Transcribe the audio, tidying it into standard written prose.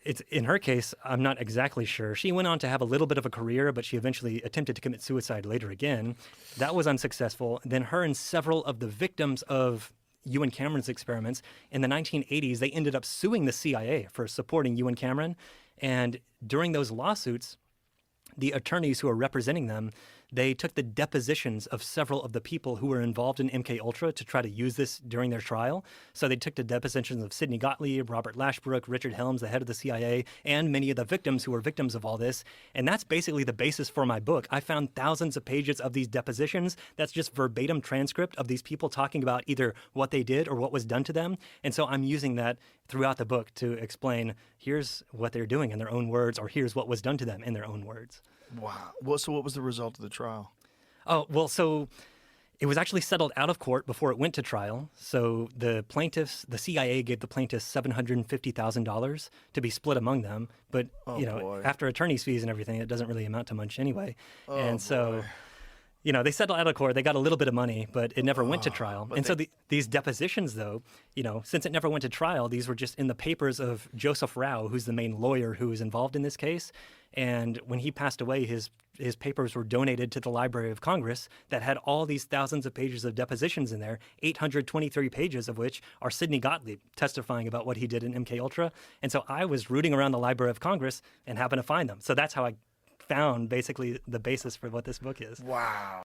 it's in her case, I'm not exactly sure. She went on to have a little bit of a career, but she eventually attempted to commit suicide later again. That was unsuccessful. Then her and several of the victims of Ewan Cameron's experiments in the 1980s, they ended up suing the CIA for supporting Ewan Cameron. And during those lawsuits, the attorneys who are representing them, they took the depositions of several of the people who were involved in MK Ultra to try to use this during their trial. So they took the depositions of Sidney Gottlieb, Robert Lashbrook, Richard Helms, the head of the CIA, and many of the victims who were victims of all this. And that's basically the basis for my book. I found thousands of pages of these depositions. That's just verbatim transcript of these people talking about either what they did or what was done to them. And so I'm using that throughout the book to explain here's what they're doing in their own words, or here's what was done to them in their own words. Wow. Well, so what was the result of the trial? Oh, well, so it was actually settled out of court before it went to trial. So the plaintiffs, the CIA gave the plaintiffs $750,000 to be split among them. But, boy. after attorney's fees and everything, it doesn't really amount to much anyway. Oh, and so, boy. they settled out of court. They got a little bit of money, but it never went to trial. And so these depositions, though, since it never went to trial, these were just in the papers of Joseph Rao, who's the main lawyer who was involved in this case. And when he passed away, his papers were donated to the Library of Congress that had all these thousands of pages of depositions in there, 823 pages of which are Sidney Gottlieb testifying about what he did in MK Ultra. And so I was rooting around the Library of Congress and happened to find them. So that's how I found basically the basis for what this book is. Wow.